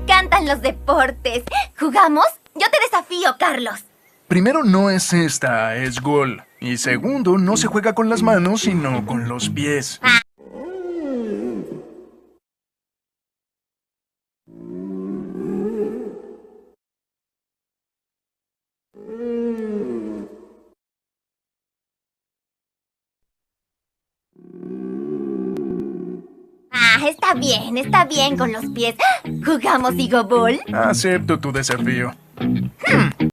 encantan los deportes. ¿Jugamos? Yo te desafío, Carlos. Primero, no es cesta, es gol. Y segundo, no se juega con las manos, sino con los pies. Está bien con los pies. ¿Jugamos Higo Ball? Acepto tu desafío.